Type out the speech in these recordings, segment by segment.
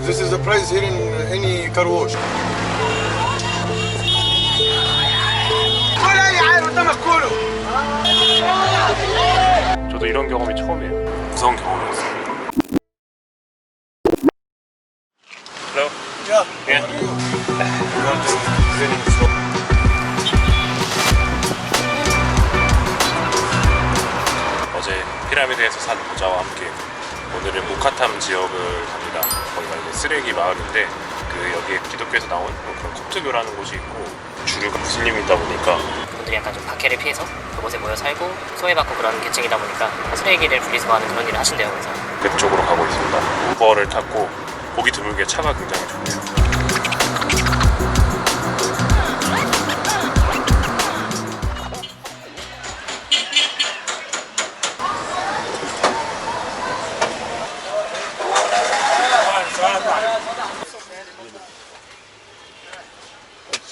This is the price here in any car wash. 저도 이런 경험이 처음이에요. 무서운 경험이었어요. Hello? Yeah. Yeah. Regarding cleaning from 어제 피라미드에서 산 모자와 함께 오늘은 모카탐 지역을 갑니다. 거기가 이제 쓰레기 마을인데 여기에 기독교에서 나온 그런 콥트교라는 곳이 있고 주류가 무슬림이다 보니까 그분들이 약간 좀 박해를 피해서 그곳에 모여 살고 소외받고 그런 계층이다 보니까 쓰레기를 분리수거하는 그런 일을 하신대요. 그래서 그쪽으로 가고 있습니다. 우버를 탔고 보기 드물게 차가 굉장히 좋네요.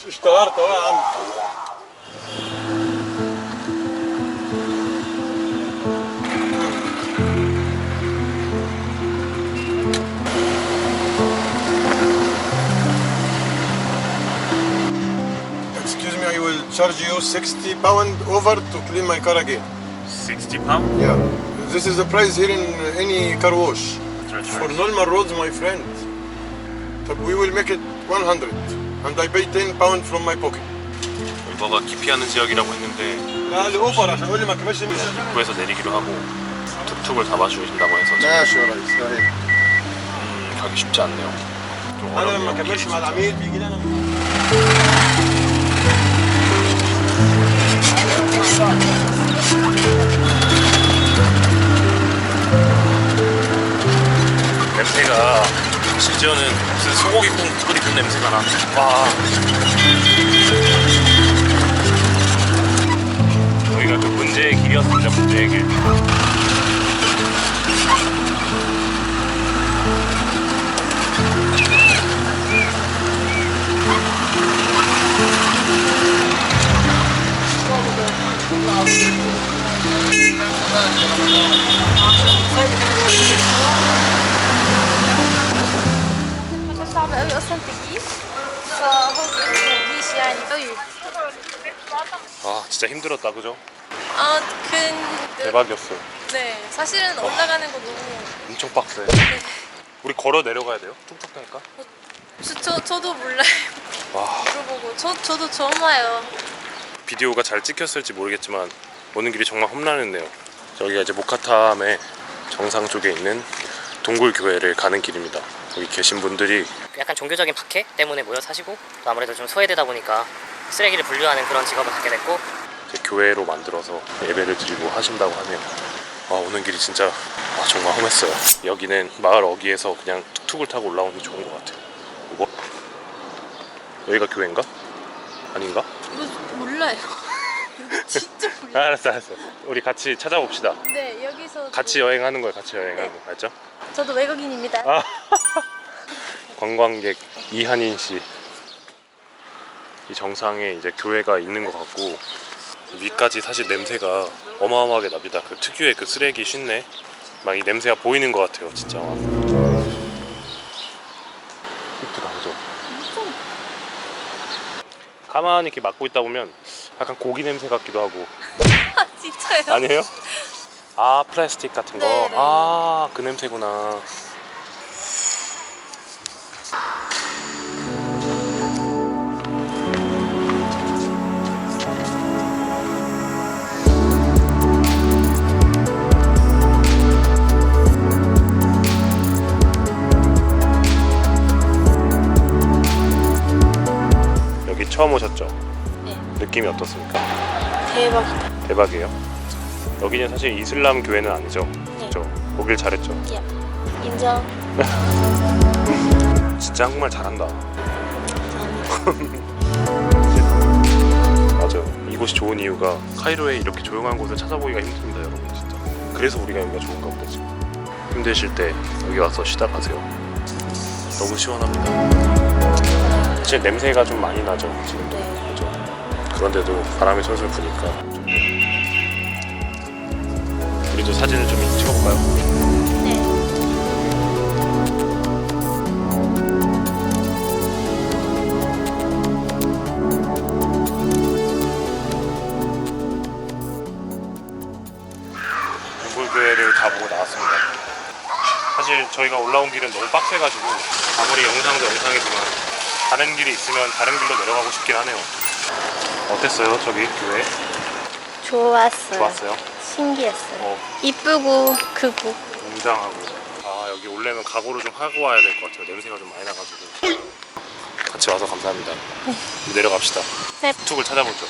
اشتغلت اهو يا عم. Excuse me, I will charge you 60 pound over to clean my car again. 60 pound? Yeah. This is the price here in any car wash. For normal roads, my friend. But we will make it 100. And I pay 10 pound from my pocket. 우버가 기피하는 지역이라고 했는데 لا الأوبر عشان أقول لي ما كملش 입구에서 내리기로 하고 툭툭을 잡아주신다고 해서 ماشي يا ريس يا ريت. 가기 쉽지 않네요. 좀 أنا 어려운 لما كملش 길이 مع 진짜. العميل بيجي لي أنا. 냄새가 심지어는 무슨 소고기 끓이는 냄새가 나. 와. 여기가 그 문제의 길이었습니다. 문제의 길. صعب قوي اصلا تجيب فهو مفيش يعني قوي. 아 진짜 힘들었다 그죠? 그 대박이었어. 네, 사실은 올라가는 거 너무 엄청 빡세. 우리 걸어 내려가야 돼요? 툭툭 타니까? 저도 몰라요. 와. 물어보고 저도 처음 와요. 비디오가 잘 찍혔을지 모르겠지만 오는 길이 정말 험난했네요. 저기가 이제 모카탐의 정상 쪽에 있는 동굴 교회를 가는 길입니다. 여기 계신 분들이 약간 종교적인 박해 때문에 모여 사시고 또 아무래도 좀 소외되다 보니까 쓰레기를 분류하는 그런 직업을 갖게 됐고 이제 교회로 만들어서 예배를 드리고 하신다고 하네요. 오는 길이 진짜 정말 험했어요. 여기는 마을 어귀에서 그냥 툭툭을 타고 올라오는 게 좋은 것 같아요. 뭐? 여기가 교회인가? 아닌가? 몰라요. 여기 진짜 몰라요. 알았어. 우리 같이 찾아봅시다. 네, 여기서 같이 여행하는 거예요. 같이 여행하는 거. 알죠? 저도 외국인입니다. 관광객 이한인 씨. 이 정상에 이제 교회가 있는 것 같고 위까지 사실 냄새가 어마어마하게 납니다. 그 특유의 그 쓰레기 쉰내 막 이 냄새가 보이는 것 같아요. 진짜 이쁘다 그죠? 가만히 이렇게 맡고 있다 보면 약간 고기 냄새 같기도 하고. 진짜요? 아니에요? 플라스틱 같은 거. 네. 그 냄새구나. 여기 처음 오셨죠? 네. 느낌이 어떻습니까? 대박이다. 대박이에요. 여기는 사실 이슬람 교회는 아니죠? 그렇죠? 오길 잘했죠? 예. 인정. 진짜 한국말 잘한다. 맞아요. 이곳이 좋은 이유가 카이로에 이렇게 조용한 곳을 찾아보기가 힘듭니다, 여러분. 진짜. 그래서 우리가 여기가 좋은가 보다 지금. 힘드실 때 여기 와서 쉬다 가세요. 너무 시원합니다. 사실 냄새가 좀 많이 나죠, 지금도. 그렇죠? 그런데도 바람이 솔솔 부니까 좋네요. 우리도 사진을 좀 찍어볼까요? 네. 사실 저희가 올라온 길은 너무 빡세가지고 아무리 영상도 영상이지만 다른 길이 있으면 다른 길로 내려가고 싶긴 하네요. 어땠어요 저기 교회? 좋았어요. 좋았어요? 신기했어요. 이쁘고 크고. 웅장하고. 아 여기 올려면 각오를 좀 하고 와야 될 것 같아요. 냄새가 좀 많이 나가지고. 같이 와서 감사합니다. 내려갑시다. 네. 툭을 찾아보죠.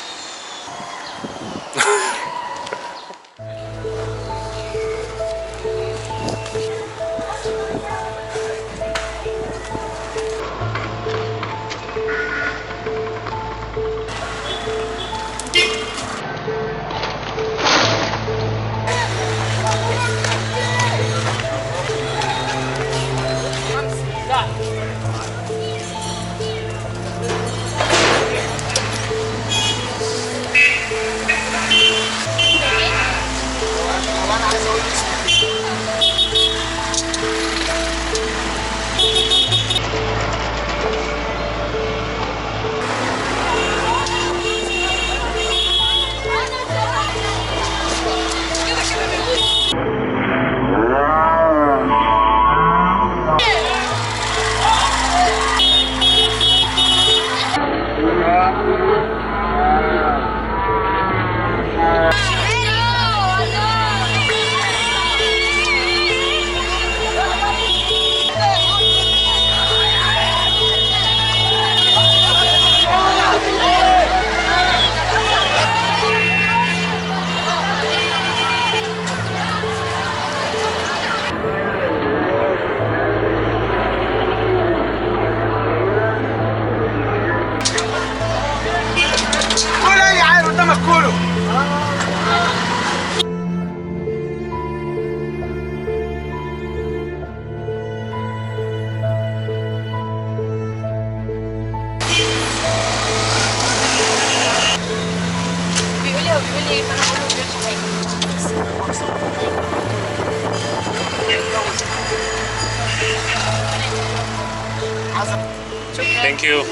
땡큐.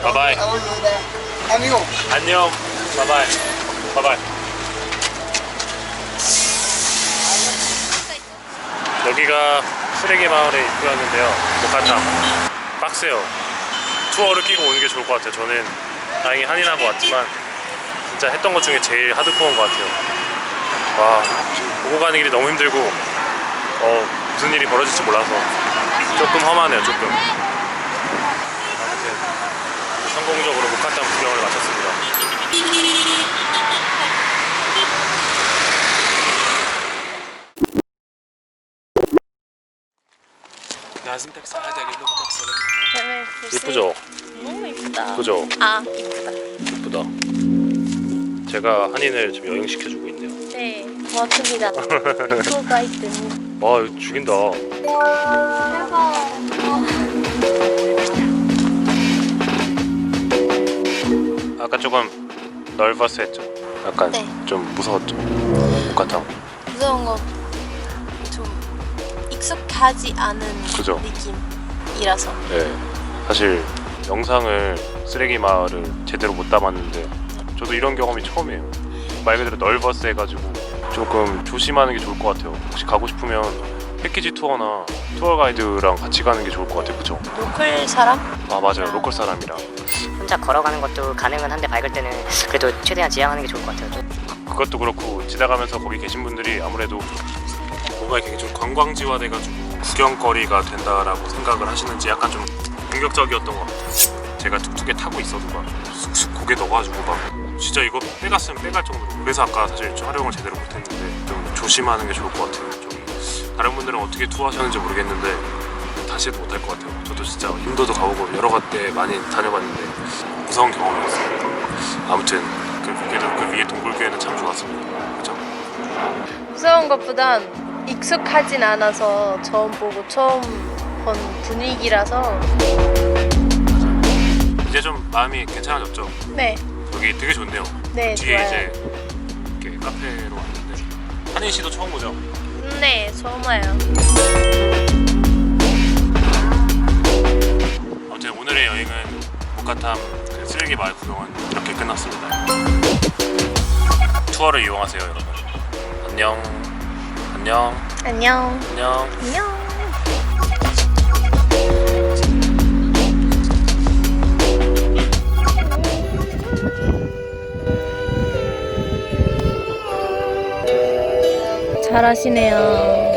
바이바이. 안녕. 안녕. 바이바이. 바이바이. 여기가 쓰레기 마을의 입구였는데요. 목화탕. 빡세요. 투어를 끼고 오는 게 좋을 것 같아요. 저는 다행히 한인하고 왔지만 진짜 했던 것 중에 제일 하드코어인 것 같아요. 와, 오고 가는 길이 너무 힘들고 무슨 일이 벌어질지 몰라서 조금 험하네요. 조금. 아무튼 성공적으로 목화탕 구경을 마쳤습니다. 예쁘죠? 너무 이쁘다. 그죠? 아, 이쁘다. 예쁘다. 제가 한인을 지금 여행시켜주고 있네요. 네, 고맙습니다. 투어 가이드님. 와, 이거 죽인다. 아까 조금 널버스했죠? 약간 네. 좀 무서웠죠? 목화탕. 무서운 거 좀 익숙하지 않은 그죠? 느낌이라서. 네. 사실 영상을 쓰레기 마을을 제대로 못 담았는데 저도 이런 경험이 처음이에요. 말 그대로 널버스 해가지고 조금 조심하는 게 좋을 것 같아요. 혹시 가고 싶으면 패키지 투어나 투어 가이드랑 같이 가는 게 좋을 것 같아요. 그쵸? 로컬 사람? 아 맞아요. 로컬 사람이랑. 혼자 걸어가는 것도 가능은 한데 밝을 때는 그래도 최대한 지양하는 게 좋을 것 같아요. 그것도 그렇고 지나가면서 거기 계신 분들이 아무래도 뭔가 이렇게 좀 관광지화 돼가지고 구경거리가 된다라고 생각을 하시는지 약간 좀 공격적이었던 것 같아요. 제가 툭툭에 타고 있어도 막 쑥쑥 고개 넣어가지고 막 진짜 이거 빼갔으면 빼갈 정도로. 그래서 아까 사실 촬영을 제대로 못했는데 좀 조심하는 게 좋을 것 같아요. 좀 다른 분들은 어떻게 투어하셨는지 모르겠는데 다시 해도 못할 것 같아요. 저도 진짜 인도도 가보고 여러 군데 많이 다녀봤는데 무서운 경험이었어요. 아무튼 그 위에 동굴교회는 참 좋았습니다. 그죠? 무서운 것보단 익숙하진 않아서 처음 보고 처음 본 분위기라서. 이제 좀 마음이 괜찮아졌죠? 네, 여기 되게 좋네요. 네, 뒤에 좋아요. 이제 이렇게 카페로 왔는데 한인 씨도 처음 보죠? 네, 처음 와요. 아무튼 오늘의 여행은 목화탐 그 쓰레기 마을 구경은 이렇게 끝났습니다. 투어를 이용하세요, 여러분. 안녕. 안녕. 안녕. 안녕. 안녕. 잘하시네요.